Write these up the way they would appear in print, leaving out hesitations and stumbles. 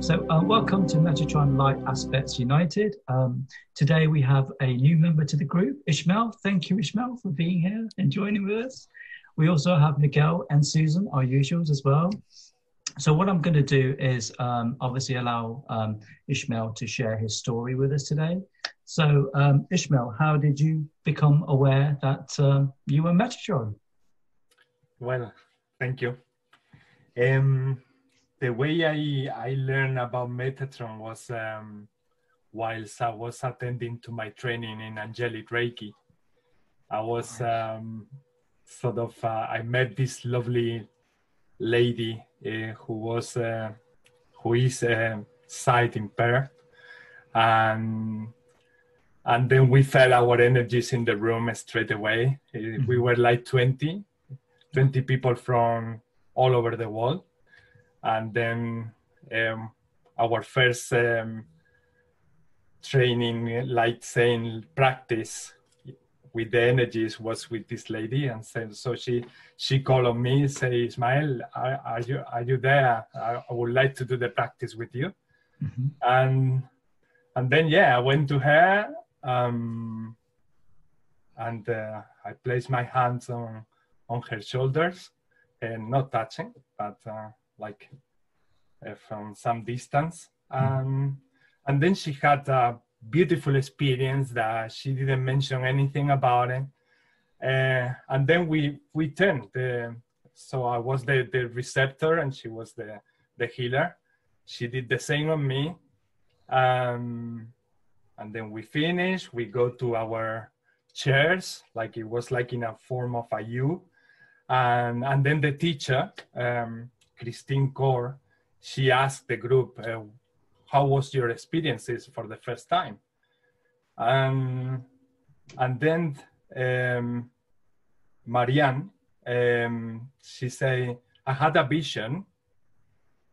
So welcome to Metatron Light Aspects United. Today we have a new member to the group, Ishmael. Thank you, Ishmael, for being here and joining with us. We also have Miguel and Susan, our usuals as well. So what I'm going to do is obviously allow Ishmael to share his story with us today. So Ishmael, how did you become aware that you were Metatron? Well, thank you. The way I learned about Metatron was whilst I was attending to my training in Angelic Reiki. I was I met this lovely lady who is sight impaired, and then we felt our energies in the room straight away. We were like 20 people from all over the world. And then our first training, like saying practice with the energies, was with this lady. And so she called on me, say, Ismael, are you there? I would like to do the practice with you. And then I went to her, and I placed my hands on her shoulders, and not touching, but from some distance. And then she had a beautiful experience that she didn't mention anything about it. And then we turned. So I was the receptor and she was the healer. She did the same on me. And then we finished. We go to our chairs, like it was like in a form of a U. And then the teacher, Christine Kaur, she asked the group, how was your experiences for the first time? And then Marianne, she said, I had a vision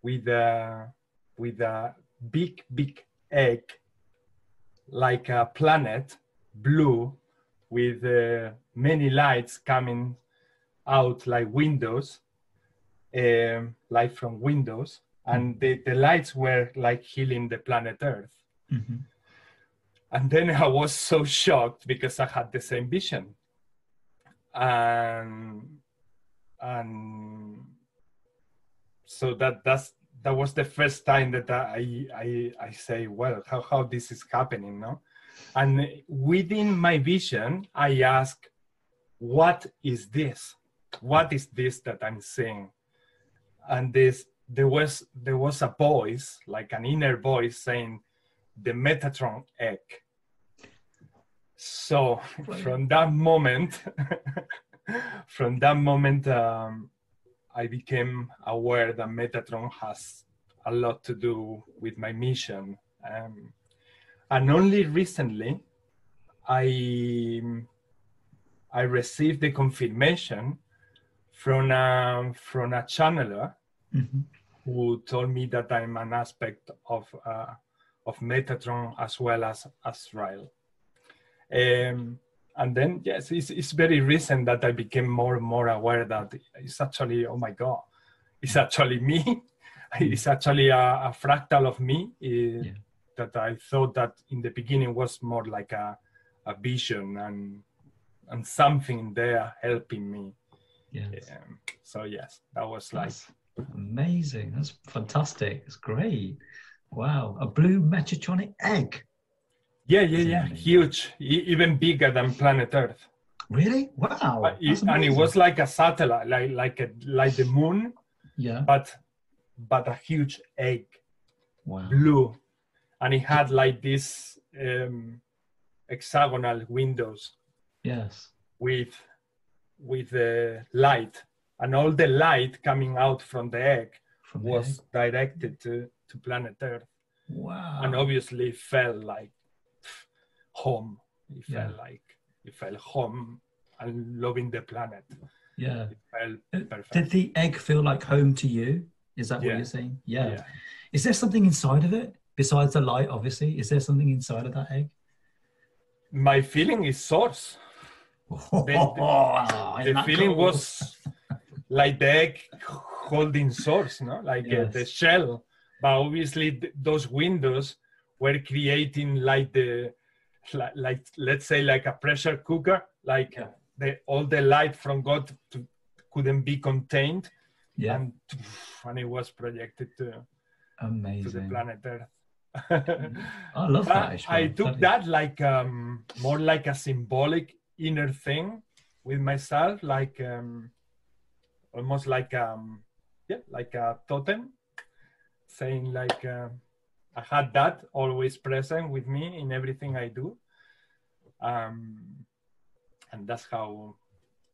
with a big egg, like a planet, blue, with many lights coming out like windows, light from windows, and the lights were like healing the planet Earth. And then I was so shocked because I had the same vision, and so that was the first time that I say, well, how this is happening, no? And within my vision, I ask, what is this? What is this that I'm seeing? And there was a voice, like an inner voice, saying, the Metatron egg. So from that moment, I became aware that Metatron has a lot to do with my mission. And only recently, I received the confirmation from a channeler who told me that I'm an aspect of Metatron as well as Astral. And then, yes, it's very recent that I became more and more aware that it's actually, oh my God, it's actually me. It's actually a fractal of me that I thought that in the beginning was more like a vision and something there helping me. So yes, that was That's amazing. That's fantastic. It's great. Wow, a blue Metatronic egg. Yeah. Huge, even bigger than planet Earth. Really? Wow. And it was like a satellite, like the moon. Yeah. But a huge egg. Wow. Blue, and it had like this hexagonal windows. Yes. With the light, and all the light coming out from the egg was directed to planet Earth. Wow. And obviously it felt like home. It felt home and loving the planet. Yeah. It felt perfect. Did the egg feel like home to you? Is that what you're saying? Yeah. Is there something inside of it besides the light, obviously? Is there something inside of that egg? My feeling is source. The feeling was like the egg holding source, no? Like the shell But obviously those windows were creating like like let's say like a pressure cooker, like all the light from God couldn't be contained, and it was projected to the planet Earth. I love that. I took that like more like a symbolic inner thing with myself, like almost like like a totem, saying like I had that always present with me in everything I do, and that's how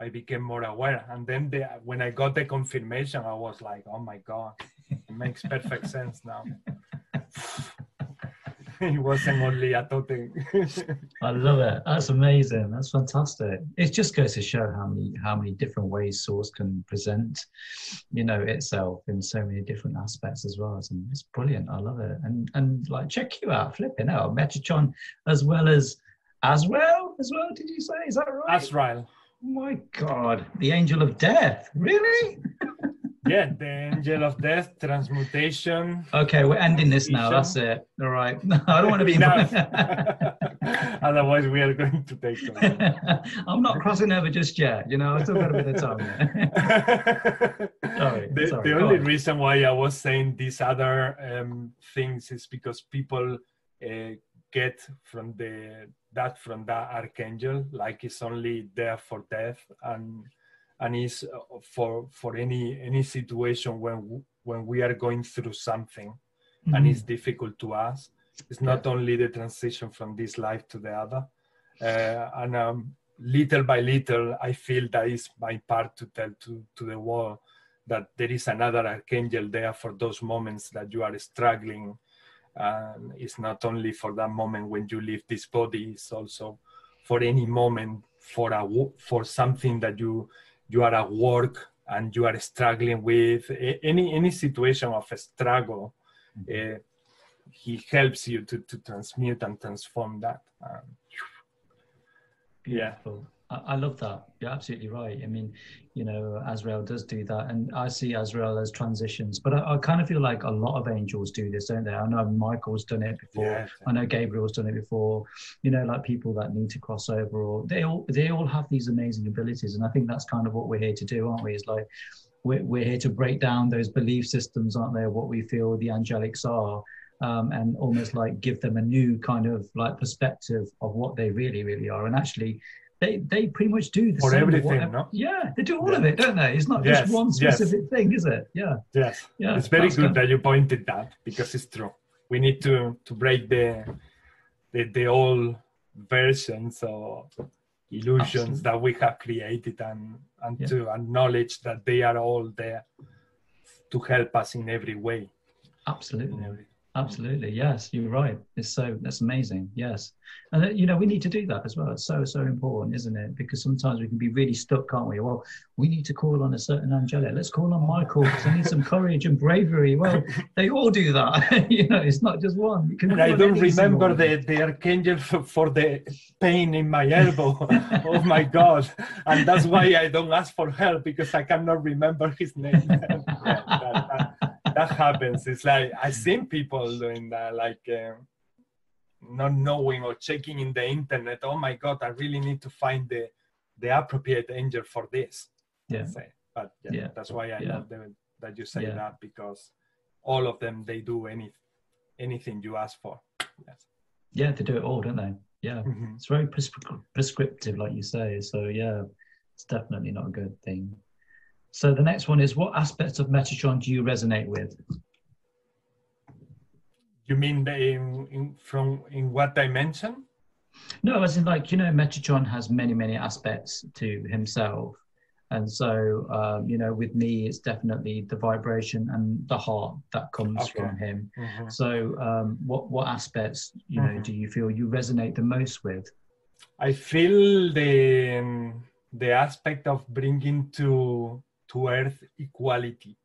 I became more aware. And then when I got the confirmation, I was like, oh my God, it makes perfect sense now. It wasn't only a totem. I love it. That's amazing. That's fantastic. It just goes to show how many different ways Source can present, itself in so many different aspects as well. It's brilliant. I love it. And like, check you out, flipping out, Metatron, as well as Azrael as well. Did you say? Is that right? Azrael. Oh my God, the angel of death. Really? Yeah, the angel of death, transmutation. Okay, we're ending this now. That's it. All right. No, I don't want to be enough. Otherwise, we are going to take them. I'm not crossing over just yet. I still got a bit of time. Sorry. The only reason why I was saying these other things is because people get from that archangel, like it's only there for death and is for any situation when we are going through something and it's difficult to us. It's not only the transition from this life to the other. And little by little, I feel that is my part to tell to the world that there is another archangel there for those moments that you are struggling. And it's not only for that moment when you leave this body, it's also for any moment, for something that you are at work and you are struggling with, any situation of a struggle. He helps you to transmute and transform that. Beautiful. I love that. You're absolutely right. I mean, Azrael does do that, and I see Azrael as transitions, but I kind of feel like a lot of angels do this, don't they? I know Michael's done it before. Yeah. I know Gabriel's done it before. Like people that need to cross over, or they all have these amazing abilities, and I think that's kind of what we're here to do, aren't we? It's like we're here to break down those belief systems, aren't they? What we feel the angelics are. And almost like give them a new kind of like perspective of what they really, really are. And actually, they pretty much do the for same. Everything, no? Yeah, they do all of it, don't they? It's not just one specific thing, is it? Yeah. Yes. Yeah. It's very good that you pointed that, because it's true. We need to break the old versions or illusions that we have created and to acknowledge that they are all there to help us in every way. Absolutely. Absolutely. Yes, you're right. That's amazing. Yes. And we need to do that as well. It's so important, isn't it? Because sometimes we can be really stuck, can't we? Well, we need to call on a certain angelic. Let's call on Michael because I need some courage and bravery. Well, they all do that. It's not just one. You can I don't remember the archangel for the pain in my elbow. Oh my God. And that's why I don't ask for help, because I cannot remember his name. That happens. It's like I've seen people doing that, like not knowing or checking in the internet. Oh my God, I really need to find the appropriate angel for this. Yeah. But that's why I love that you say that, because all of them, they do anything you ask for. Yes. Yeah, they do it all, don't they? Yeah. It's very prescriptive, like you say. So yeah, it's definitely not a good thing. So the next one is, what aspects of Metatron do you resonate with? You mean in what dimension? No, as in like, Metatron has many aspects to himself. And so, with me, it's definitely the vibration and the heart that comes from him. So what aspects, do you feel you resonate the most with? I feel the aspect of bringing to Earth equality.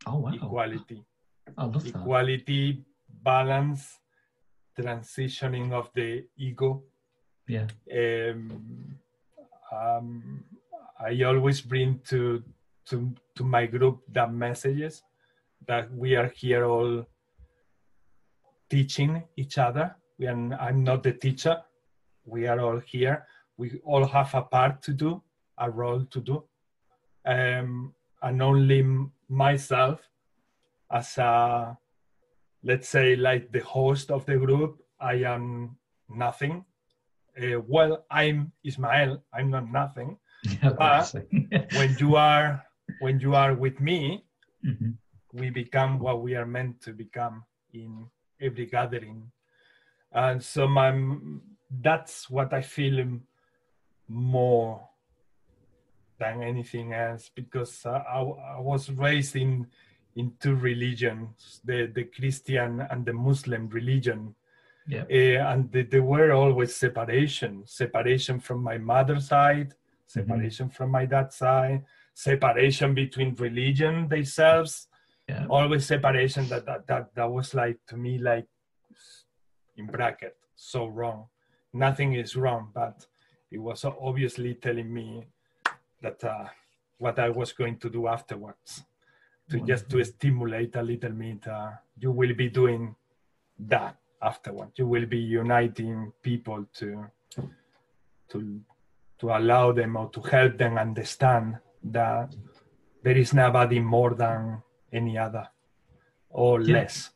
Oh, wow. Equality. I love that. Equality, balance, transitioning of the ego. Yeah. I always bring to my group that messages that we are here all teaching each other. I'm not the teacher. We are all here. We all have a part to do, a role to do. And only myself as a, let's say, like the host of the group, I am nothing. Well, I'm Ismael, I'm not nothing. But when you are with me, mm-hmm. we become what we are meant to become in every gathering. And so that's what I feel more than anything else, because I was raised in two religions, the Christian and the Muslim religion. Yeah. And there were always separation from my mother's side, separation mm-hmm. from my dad's side, separation between religion themselves, yeah. always separation that was like, to me, like in bracket, so wrong. Nothing is wrong, but it was obviously telling me that what I was going to do afterwards, to wonderful. Just to stimulate a little bit, you will be doing that afterward. You will be uniting people to allow them, or to help them understand that there is nobody more than any other, or yeah. less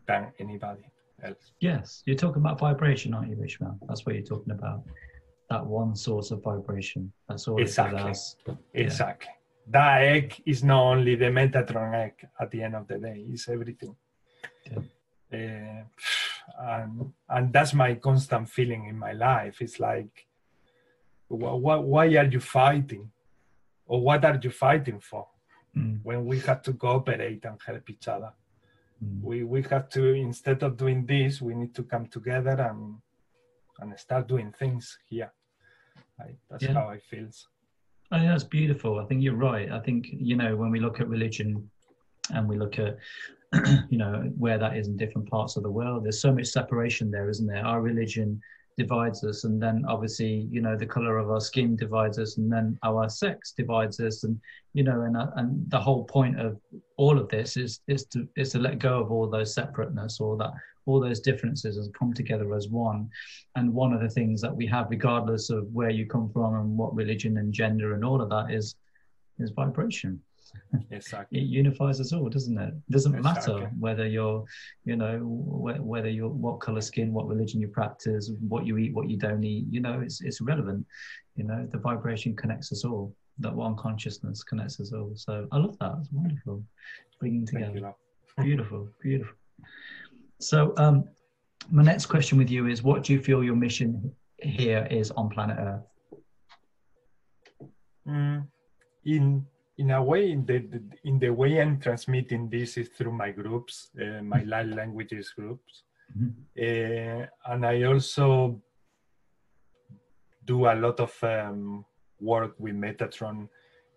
than anybody else. Yes, you're talking about vibration, aren't you, Ishmael? That's what you're talking about. That one source of vibration. That's all exactly. it does. Exactly. Yeah. That egg is not only the Metatron egg at the end of the day, it's everything. Yeah. And that's my constant feeling in my life. It's like, why are you fighting? Or what are you fighting for? When we have to cooperate and help each other. We have to, instead of doing this, we need to come together and start doing things here. That's yeah. how I feel. I think that's beautiful. I think you're right. I think, when we look at religion and we look at, where that is in different parts of the world, there's so much separation there, isn't there? Our religion divides us, and then obviously, the color of our skin divides us, and then our sex divides us, and and the whole point of all of this is to let go of all those separateness, all those differences, and come together as one. And one of the things that we have, regardless of where you come from and what religion and gender and all of that, is vibration. Exactly. It unifies us all, doesn't it? It doesn't matter whether you're, whether you're what color skin, what religion you practice, what you eat, what you don't eat. It's irrelevant. The vibration connects us all. That one consciousness connects us all. So I love that. It's wonderful. Bringing together. Beautiful, beautiful. So my next question with you is: what do you feel your mission here is on planet Earth? In a way, in the way I'm transmitting this is through my groups, my light languages groups. Mm-hmm. And I also do a lot of work with Metatron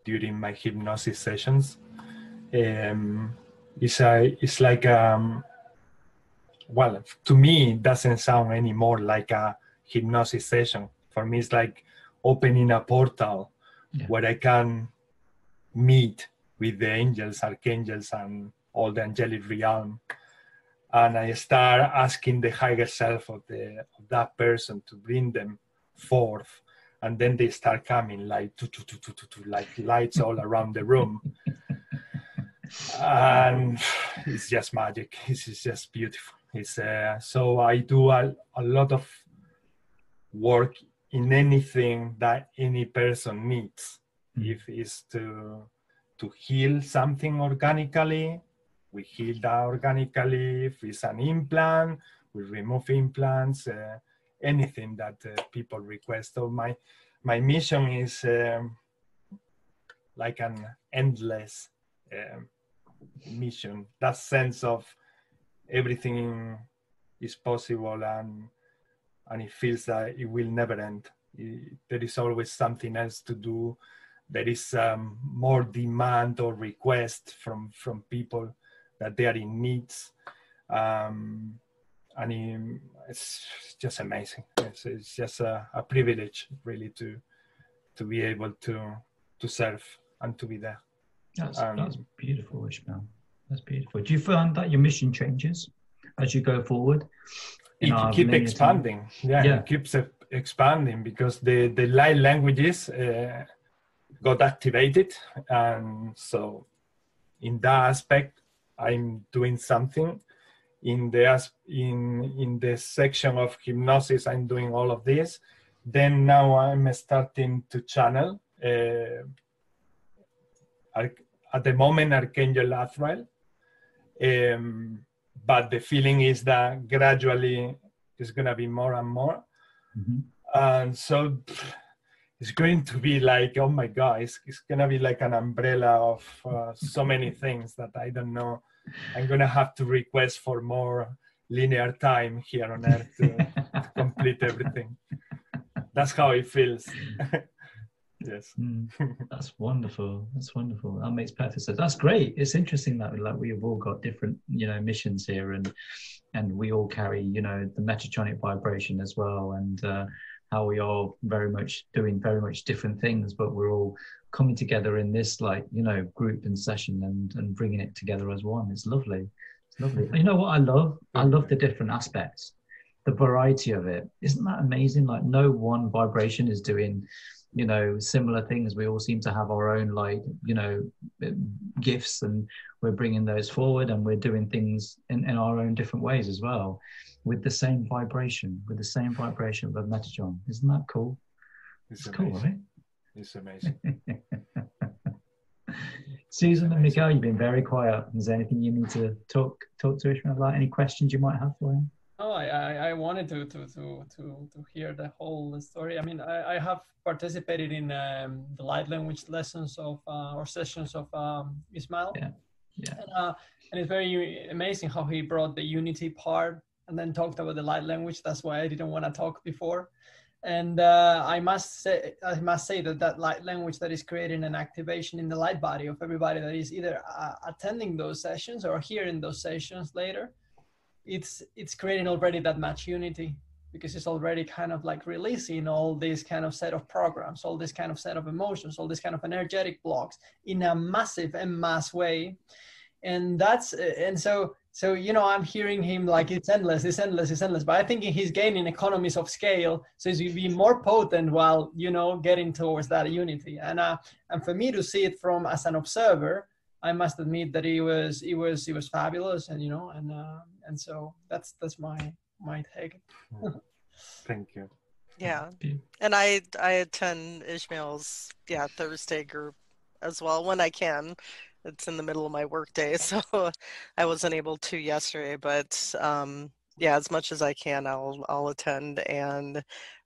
during my hypnosis sessions. It's like, well, to me, it doesn't sound anymore like a hypnosis session. For me, it's like opening a portal where I can meet with the angels, archangels, and all the angelic realm, and I start asking the higher self of that person to bring them forth, and then they start coming like like lights all around the room, and it's just magic. It's just beautiful. It's so I do a lot of work in anything that any person needs. If it's to heal something organically, we heal that organically. If it's an implant, we remove implants. Anything that people request. So my mission is like an endless mission. That sense of everything is possible, and it feels that it will never end. There is always something else to do. There is more demand or request from people that they are in needs, and it's just amazing. It's just a privilege, really, to be able to serve and to be there. That's beautiful, Ishmael. That's beautiful. Do you find that your mission changes as you go forward? It keeps expanding. Yeah, it keeps expanding because the light languages got activated, and so in that aspect, I'm doing something. In the section of hypnosis, I'm doing all of this. Then now I'm starting to channel. At the moment, Archangel Azrael. But the feeling is that gradually it's going to be more and more. Mm-hmm. And so it's going to be like, oh my God, it's going to be like an umbrella of so many things that I don't know. I'm going to have to request for more linear time here on Earth to complete everything. That's how it feels. Yes. That's wonderful. That's wonderful. That makes perfect sense. That's great. It's interesting that we've all got different, missions here, and we all carry, the metatronic vibration as well, and how we are very much doing very much different things, but we're all coming together in this group and session and bringing it together as one. It's lovely. It's lovely. You know what I love? I love the different aspects, the variety of it. Isn't that amazing? Like no one vibration is doing similar things. We all seem to have our own gifts, and we're bringing those forward, and we're doing things in our own different ways as well, with the same vibration of Metatron. Isn't that cool? It's cool, right? It's amazing. Susan and Miguel, you've been very quiet. Is there anything you need to talk to Ishmael about? Any questions you might have for him? Oh, I wanted to hear the whole story. I mean, I have participated in the light language lessons of or sessions of Ismail. Yeah. And it's very amazing how he brought the unity part and then talked about the light language. That's why I didn't want to talk before. And I must say that light language that is creating an activation in the light body of everybody that is either attending those sessions or hearing those sessions later. It's creating already that much unity, because it's already kind of like releasing all this kind of set of programs, all this kind of set of emotions, all this kind of energetic blocks in a massive and mass way. And so I'm hearing him like it's endless, but I think he's gaining economies of scale, so he's be more potent while getting towards that unity. And for me to see it from as an observer, I must admit that he was fabulous, and and so that's my take. Thank you. Yeah, and I attend Ishmael's Thursday group as well when I can. It's in the middle of my workday, so I wasn't able to yesterday, but as much as I can, I'll attend. And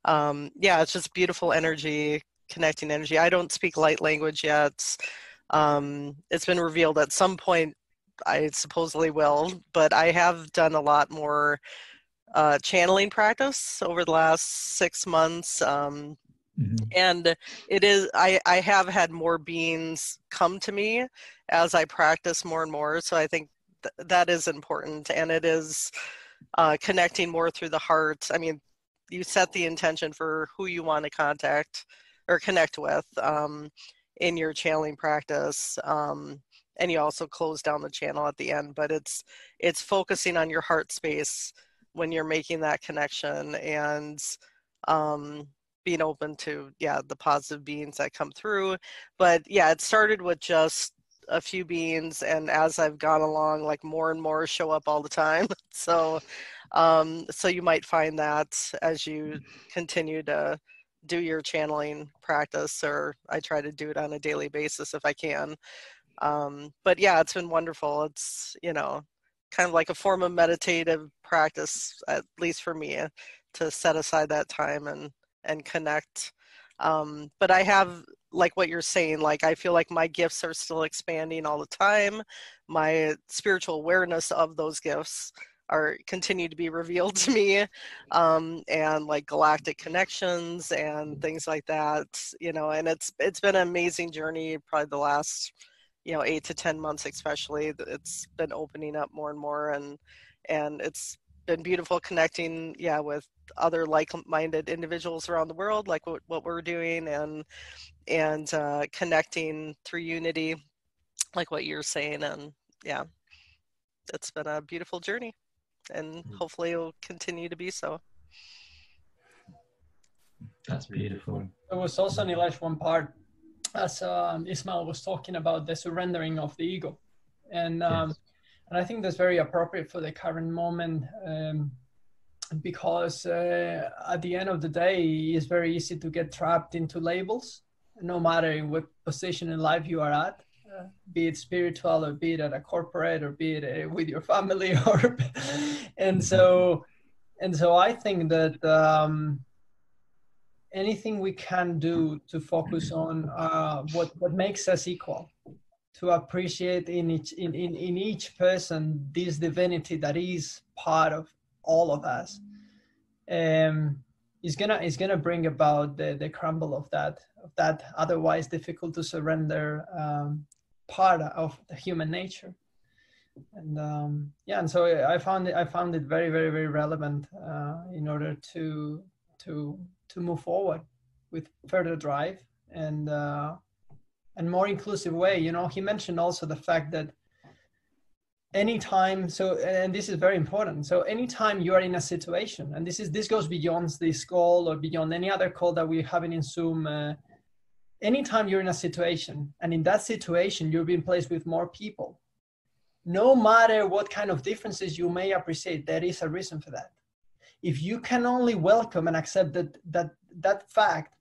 it's just beautiful energy, connecting energy. I don't speak light language yet. It's been revealed at some point I supposedly will, but I have done a lot more channeling practice over the last 6 months. And it is, I have had more beings come to me as I practice more and more. So I think that is important, and it is connecting more through the heart. I mean, you set the intention for who you want to contact or connect with in your channeling practice, and you also close down the channel at the end. But it's focusing on your heart space when you're making that connection, and being open to the positive beings that come through. But it started with just a few beings, and as I've gone along, like more and more show up all the time. So you might find that as you continue to do your channeling practice, or I try to do it on a daily basis if I can. But it's been wonderful. It's kind of like a form of meditative practice, at least for me, to set aside that time and connect. But I have, like what you're saying, like I feel like my gifts are still expanding all the time. My spiritual awareness of those gifts continue to be revealed to me, and like galactic connections and things like that, and it's been an amazing journey, probably the last 8 to 10 months especially. It's been opening up more and more, and it's been beautiful connecting with other like-minded individuals around the world, like what we're doing, and connecting through unity, like what you're saying. And it's been a beautiful journey. and hopefully it will continue to be so. That's beautiful. There was also, Nilesh, one part as Ismail was talking about the surrendering of the ego, and Yes. and I think that's very appropriate for the current moment, because at the end of the day, it's very easy to get trapped into labels, no matter in what position in life you are at, be it spiritual, or be it at a corporate, or be it with your family, or and so I think that anything we can do to focus on what makes us equal, to appreciate in each person this divinity that is part of all of us, is gonna bring about the crumble of that otherwise difficult to surrender part of the human nature. And yeah, and so I found it very, very, very relevant in order to move forward with further drive and more inclusive way. You know, he mentioned also the fact that anytime, so, and this is very important, so anytime you are in a situation, and this goes beyond this call or beyond any other call that we're having in Zoom, anytime you're in a situation, and in that situation you're being placed with more people, no matter what kind of differences you may appreciate, there is a reason for that. If you can only welcome and accept that fact,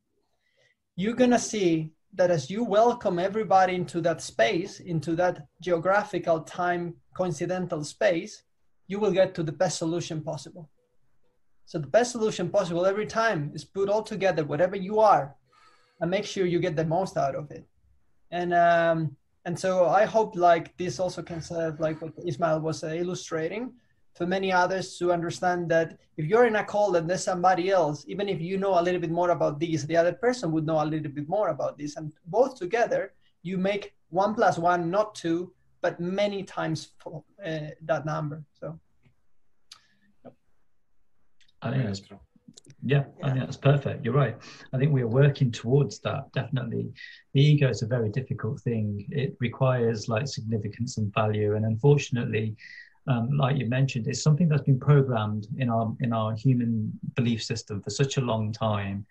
you're gonna see that as you welcome everybody into that space, into that geographical time coincidental space, you will get to the best solution possible. So the best solution possible every time is put all together, whatever you are, and make sure you get the most out of it. And so I hope like this also can serve, like what Ismail was illustrating, for many others to understand that if you're in a call and there's somebody else, even if you know a little bit more about this, the other person would know a little bit more about this, and both together you make 1 + 1 not 2, but many times that number. So I think that's true. Yeah, I think that's perfect. You're right. I think we are working towards that. Definitely, the ego is a very difficult thing. It requires like significance and value, and unfortunately, like you mentioned, it's something that's been programmed in our human belief system for such a long time,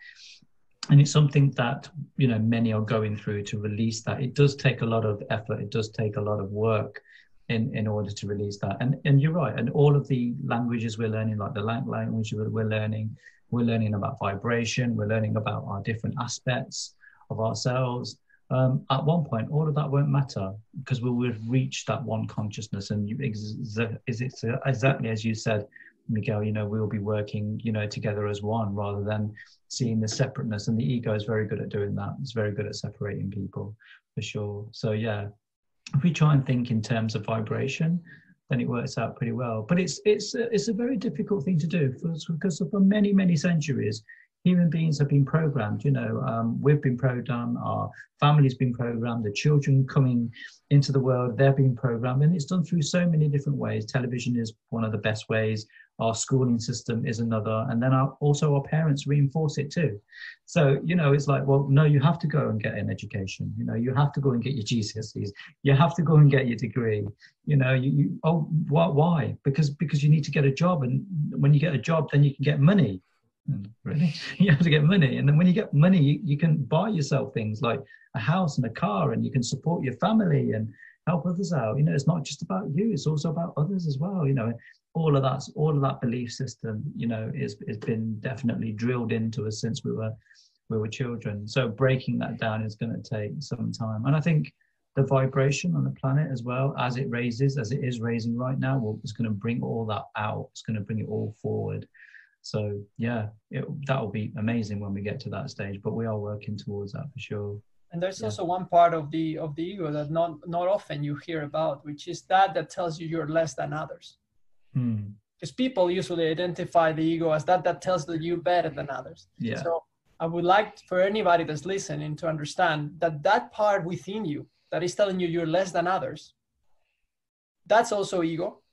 and it's something that, you know, many are going through to release that. It does take a lot of effort. It does take a lot of work in order to release that. And you're right. And all of the languages we're learning, like the language we're learning about vibration. We're learning about our different aspects of ourselves. At one point, all of that won't matter, because we will reach that one consciousness. And exactly as you said, Miguel, you know, we'll be working, you know, together as one, rather than seeing the separateness. And the ego is very good at doing that. It's very good at separating people, for sure. So yeah, if we try and think in terms of vibration, then it works out pretty well. But it's a very difficult thing to do, because for many, many centuries, human beings have been programmed. You know, we've been programmed, our family's been programmed, the children coming into the world, they're being programmed, and it's done through so many different ways. Television is one of the best ways. Our schooling system is another, and then also our parents reinforce it too. So, you know, it's like, well, no, you have to go and get an education. You know, you have to go and get your GCSEs. You have to go and get your degree. You know, why? Because you need to get a job, and when you get a job, then you can get money. Really, you have to get money, and then when you get money, you can buy yourself things like a house and a car, and you can support your family and help others out. You know, it's not just about you; it's also about others as well. You know, all of that belief system, you know, is been definitely drilled into us since we were children. So breaking that down is going to take some time, and I think the vibration on the planet as well, as it raises, as it is raising right now, is going to bring all that out. It's going to bring it all forward. So yeah, that will be amazing when we get to that stage, but we are working towards that for sure. And there's also one part of the ego that not often you hear about, which is that tells you you're less than others. Because people usually identify the ego as that tells that you're better than others. Yeah. So I would like for anybody that's listening to understand that part within you that is telling you you're less than others, that's also ego.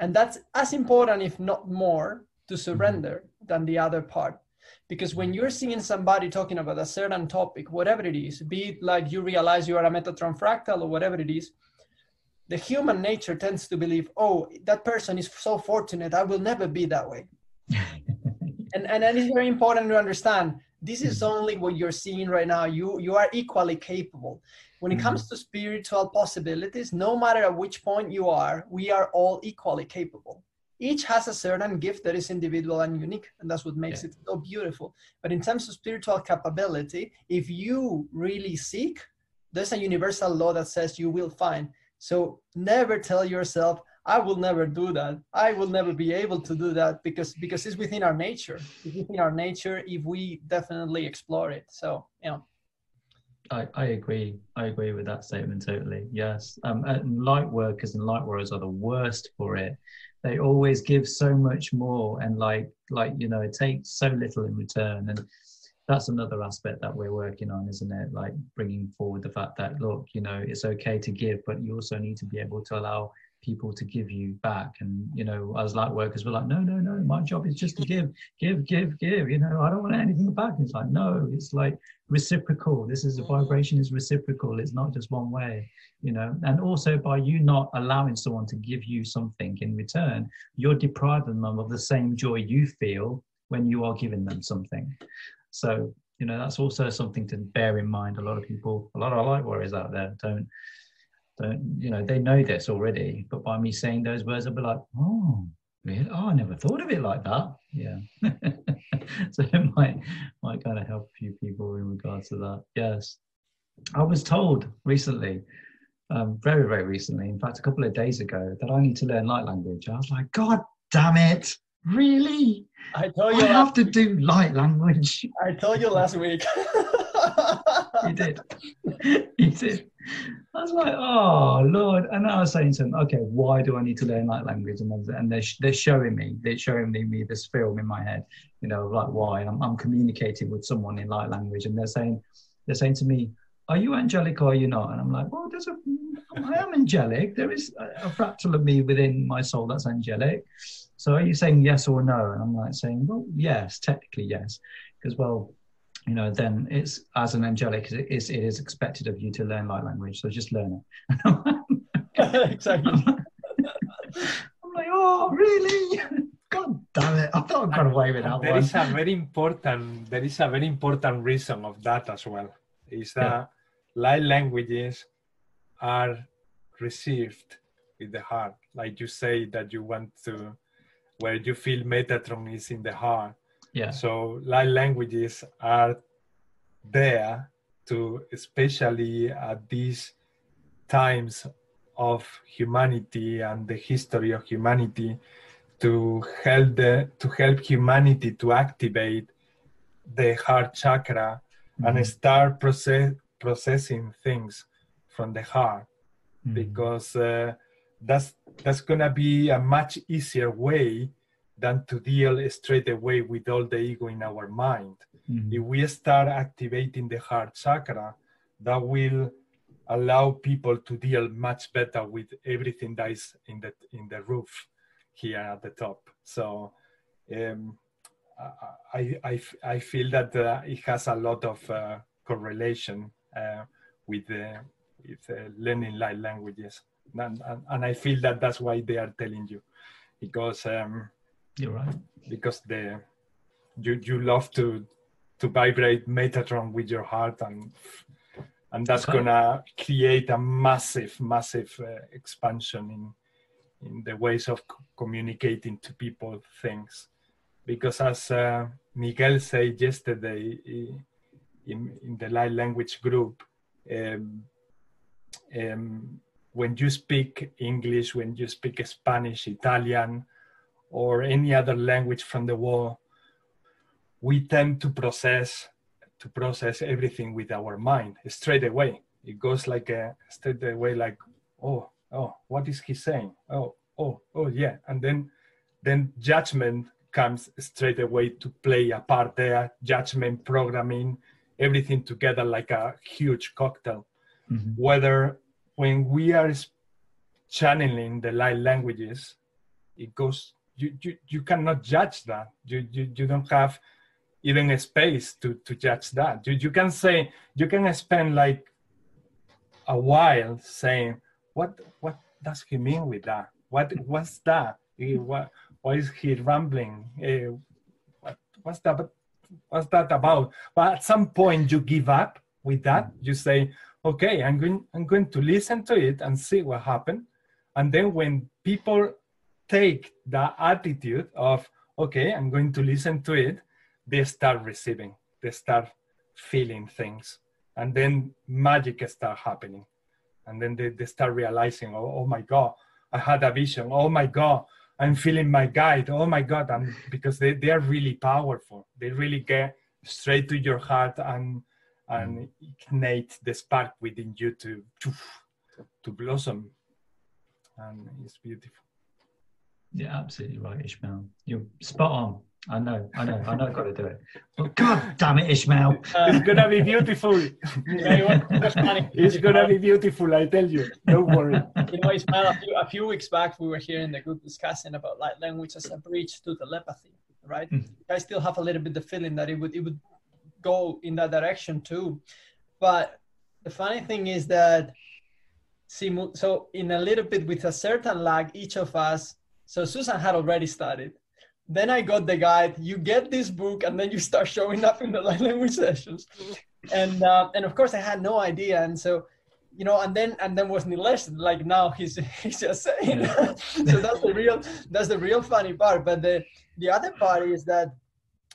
And that's as important, if not more, to surrender than the other part. Because when you're seeing somebody talking about a certain topic, whatever it is, be it like you realize you are a Metatron fractal or whatever it is, the human nature tends to believe, oh, that person is so fortunate, I will never be that way. And it's very important to understand, this is only what you're seeing right now. You are equally capable. When it comes to spiritual possibilities, no matter at which point you are, we are all equally capable. Each has a certain gift that is individual and unique, and that's what makes it so beautiful. But in terms of spiritual capability, if you really seek, there's a universal law that says you will find. So never tell yourself, I will never do that. I will never be able to do that, because it's within our nature. It's within our nature if we definitely explore it. So, you know. I agree. I agree with that statement totally. Yes. And light workers and light warriors are the worst for it. They always give so much more, and like you know, it takes so little in return. And that's another aspect that we're working on, isn't it? Like bringing forward the fact that, look, you know, it's okay to give, but you also need to be able to allow people to give you back. And, you know, as light workers, we're like, no, my job is just to give, you know, I don't want anything back. It's like, no, it's like reciprocal. This is, the vibration is reciprocal. It's not just one way, you know. And also, by you not allowing someone to give you something in return, you're depriving them of the same joy you feel when you are giving them something. So, you know, that's also something to bear in mind. A lot of people, a lot of light warriors out there don't, you know, they know this already, but by me saying those words, I'll be like, oh, really? Oh, I never thought of it like that. Yeah. So it might kind of help a few people in regards to that. Yes. I was told recently, very, very recently, in fact, a couple of days ago, that I need to learn light language. I was like, God damn it. Really? I told you I have to do light language. I told you last week. You did. You did. I was like, oh Lord. And I was saying to them, okay, why do I need to learn light language? And they're showing me this film in my head, you know, like why. And I'm communicating with someone in light language, and they're saying to me, are you angelic or are you not? And I'm like, well, I am angelic. There is a fractal of me within my soul that's angelic. So are you saying yes or no? And I'm like saying, well, yes, technically yes, because, well, you know, then it's, as an angelic, it is expected of you to learn light language. So just learn it. Exactly. I'm like, oh, really? God damn it! I thought I got away with that one. There is a very important reason of that as well. Is that light languages are received with the heart. Like you say that you want to, where you feel Metatron is in the heart. Yeah. So light languages are there to, especially at these times of humanity and the history of humanity, to help humanity to activate the heart chakra and start processing things from the heart, because that's gonna be a much easier way than to deal straight away with all the ego in our mind. If we start activating the heart chakra, that will allow people to deal much better with everything that is in the roof here at the top. So I feel that it has a lot of correlation with learning light languages, and I feel that that's why they are telling you, because you're right. Because you love to vibrate Metatron with your heart, and that's gonna create a massive expansion in the ways of communicating to people things. Because as Miguel said yesterday in the light language group, when you speak English, when you speak Spanish, Italian, or any other language from the world, we tend to process everything with our mind straight away. It goes like straight away, like, oh, what is he saying? Oh, yeah. And then judgment comes straight away to play a part there. Judgment, programming, everything together like a huge cocktail. Whether when we are channeling the light languages, it goes, you cannot judge that. You don't have even a space to judge that. You can say, you can spend like a while saying, what does he mean with that? What's that? Why is he rambling? What's that about? But at some point you give up with that. You say, okay, I'm going to listen to it and see what happened. And then when people take the attitude of, okay, I'm going to listen to it, they start receiving, they start feeling things. And then magic start happening. And then they start realizing, oh my God, I had a vision. Oh my God, I'm feeling my guide. Oh my God. And because they are really powerful. They really get straight to your heart and ignite the spark within you to blossom. And it's beautiful. Yeah, absolutely right, Ishmael. You're spot on. I know I've got to do it. Well, God damn it, Ishmael. It's gonna be beautiful. It's gonna be beautiful, I tell you. Don't worry. You know, Ishmael, a few weeks back, we were here in the group discussing about light language as a bridge to telepathy, right? I still have a little bit the feeling that it would go in that direction too. But the funny thing is that, so in a little bit with a certain lag, each of us, so Susan had already started. Then I got the guide, you get this book, and then you start showing up in the light language sessions. And of course I had no idea. And so, you know, and then was Nilesh, like now he's just saying. Yeah. So that's the real funny part. But the other part is that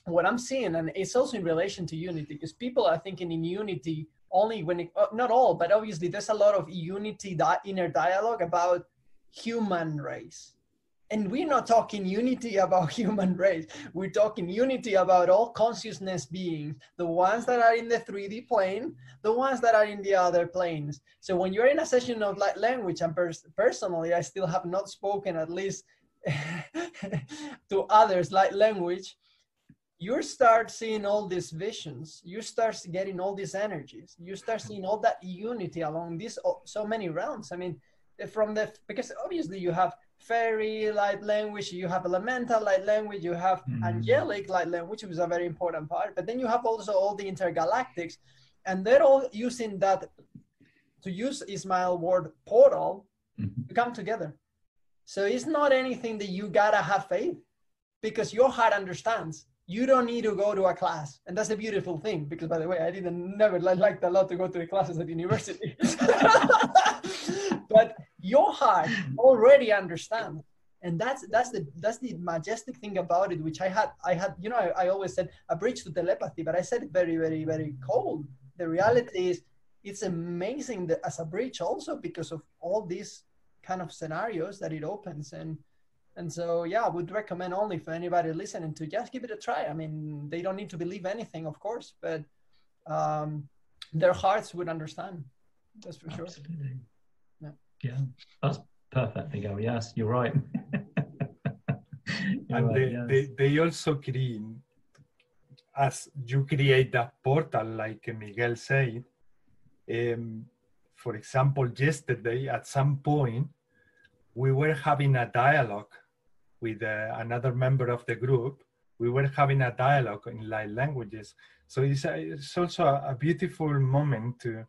what I'm seeing, and it's also in relation to unity, because people are thinking in unity only when it, not all, but obviously there's a lot of unity, inner dialogue about human race. And we're not talking unity about human race. We're talking unity about all consciousness beings, the ones that are in the 3D plane, the ones that are in the other planes. So when you're in a session of light language, and personally, I still have not spoken at least to others light language, you start seeing all these visions. You start getting all these energies. You start seeing all that unity along these so many realms. I mean, because obviously you have fairy light language, you have elemental light language, you have angelic light language, which is a very important part, but then you have also all the intergalactics, and they're all using that, to use Ismail's word, portal, to come together. So it's not anything that you gotta have faith, because your heart understands. You don't need to go to a class, and that's a beautiful thing, because by the way, I never liked a lot to go to the classes at university. But your heart already understands, and that's the majestic thing about it, which I had, you know, I always said a bridge to telepathy, but I said it very, very, very cold. The reality is, it's amazing that as a bridge also, because of all these kind of scenarios that it opens. And so, yeah, I would recommend only for anybody listening to just give it a try. I mean, they don't need to believe anything, of course, but their hearts would understand. That's for sure. Absolutely. Yeah, that's perfect, Miguel. Yes, you're right. They also create, as you create that portal, like Miguel said. For example, yesterday at some point, we were having a dialogue with another member of the group. We were having a dialogue in light languages. So it's also a beautiful moment to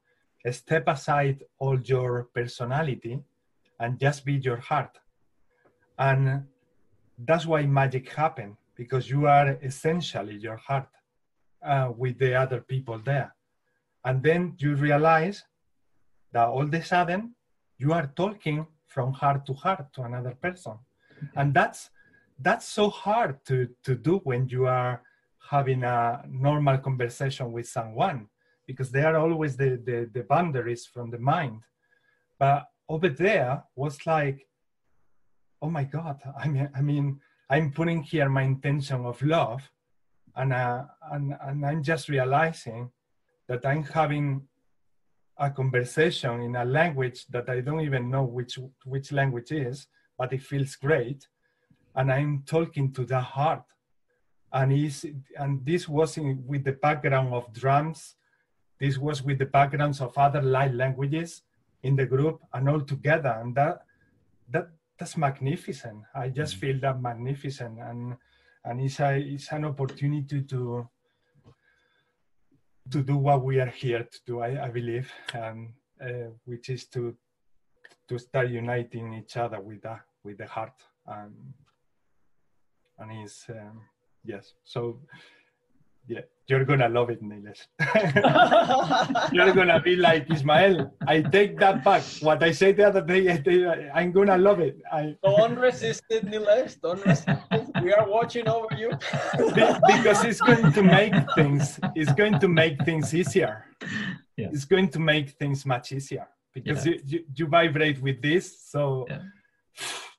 step aside all your personality and just be your heart. And that's why magic happens, because you are essentially your heart with the other people there. And then you realize that all of a sudden you are talking from heart to another person. And that's so hard to do when you are having a normal conversation with someone, because there are always the boundaries from the mind. But over there was like, oh my God, I mean, I'm putting here my intention of love, and I'm just realizing that I'm having a conversation in a language that I don't even know which language is, but it feels great. And I'm talking to the heart. And this was with the background of drums. This was with the backgrounds of other light languages in the group and all together. And that's magnificent. I just feel that magnificent. And it's an opportunity to do what we are here to do, I believe, which is to to start uniting each other with the heart, and it's yes. So yeah, you're gonna love it, Nilesh. You're gonna be like, Ismael, I take that back. What I said the other day, I'm gonna love it. Don't resist it, Nilesh. Don't resist it. We are watching over you. Because it's going to make things easier. Yeah. It's going to make things much easier because you vibrate with this, so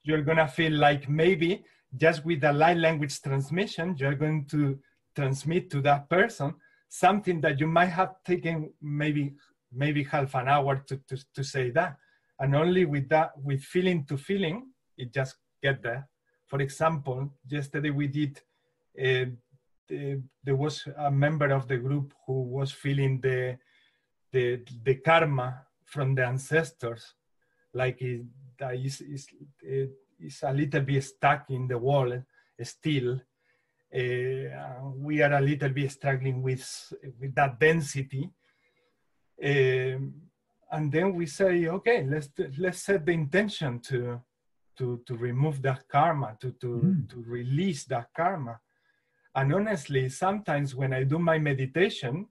you're gonna feel like maybe just with the light language transmission, you're going to transmit to that person something that you might have taken maybe half an hour to say that, and only with that, with feeling to feeling, it just get there. For example, yesterday we did there was a member of the group who was feeling the karma from the ancestors, like it's a little bit stuck in the wall still. We are a little bit struggling with that density, and then we say, okay, let's set the intention to remove that karma, to release that karma. And honestly, sometimes when I do my meditation,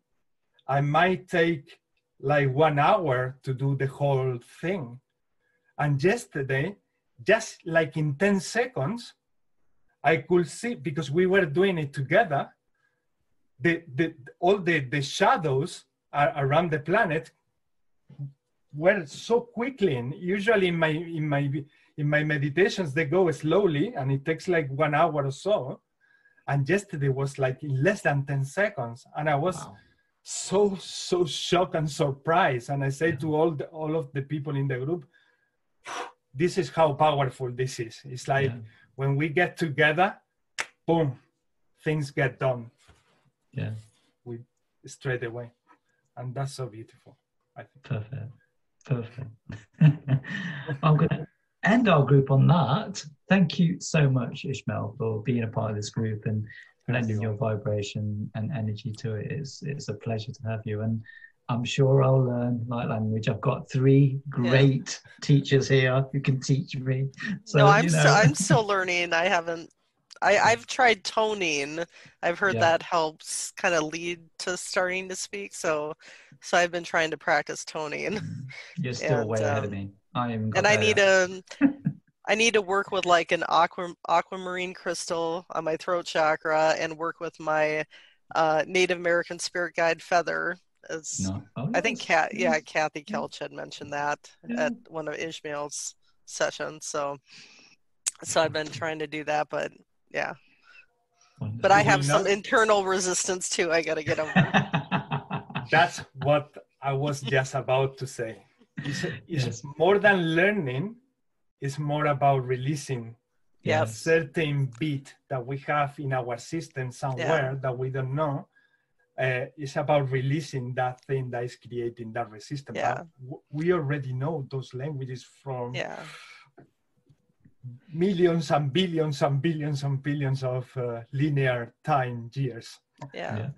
I might take like 1 hour to do the whole thing. And yesterday, just like in 10 seconds, I could see, because we were doing it together, all the shadows around the planet were so quickly. And usually in my meditations, they go slowly and it takes like 1 hour or so. And yesterday was like in less than 10 seconds. And I was so shocked and surprised. And I say to all of the people in the group, this is how powerful this is. It's like when we get together, boom, things get done. Yeah. We straight away. And that's so beautiful, I think. Perfect. I'm going to end our group on that. Thank you so much, Ishmael, for being a part of this group and lending your vibration and energy to it. It's a pleasure to have you. And I'm sure I'll learn light language. I've got 3 great teachers here who can teach me. So, no, I'm still learning. I've tried toning. I've heard that helps kind of lead to starting to speak. So I've been trying to practice toning. You're still way ahead of me. I need to work with like an aquamarine crystal on my throat chakra and work with my Native American spirit guide feather. I think Kathy Kelch had mentioned that at one of Ishmael's sessions. So I've been trying to do that, but but I have some internal resistance too. I got to get over. That's what I was just about to say. It's more than learning. It's more about releasing a certain bit that we have in our system somewhere that we don't know. It's about releasing that thing that is creating that resistance. We already know those languages from millions and billions and billions and billions of linear time years.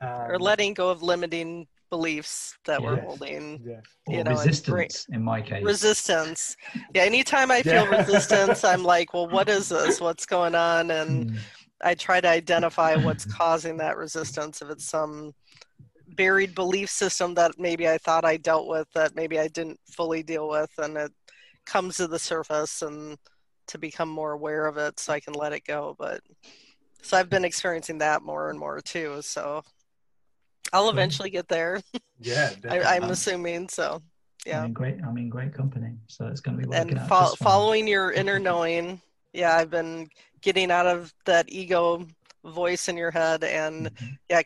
Or letting go of limiting beliefs that we're holding. Or resistance, in my case. Resistance. Anytime I feel resistance, I'm like, well, what is this? What's going on? And I try to identify what's causing that resistance. If it's some buried belief system that maybe I thought I dealt with that maybe I didn't fully deal with, and it comes to the surface, and to become more aware of it so I can let it go. But so I've been experiencing that more and more too. So I'll eventually get there. I'm assuming so. I'm in great company, so it's going to be working out. And following your inner knowing. I've been getting out of that ego voice in your head and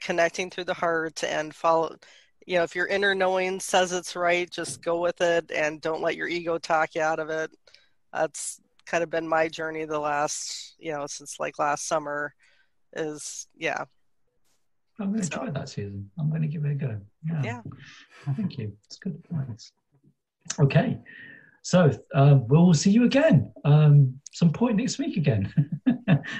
connecting through the heart and follow. If your inner knowing says it's right, just go with it and don't let your ego talk you out of it. That's kind of been my journey the last, since like last summer is, I'm going to try that, Susan. I'm going to give it a go. Thank you. It's good advice. Okay. So we'll see you again some point next week again.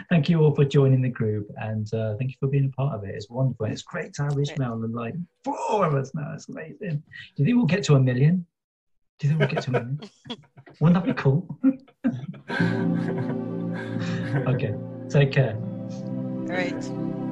Thank you all for joining the group, and thank you for being a part of it. It's wonderful. It's great to have Ishmael and like 4 of us now. It's amazing. Do you think we'll get to 1 million? Do you think we'll get to a minute? Wouldn't that be cool? Okay, take care. All right.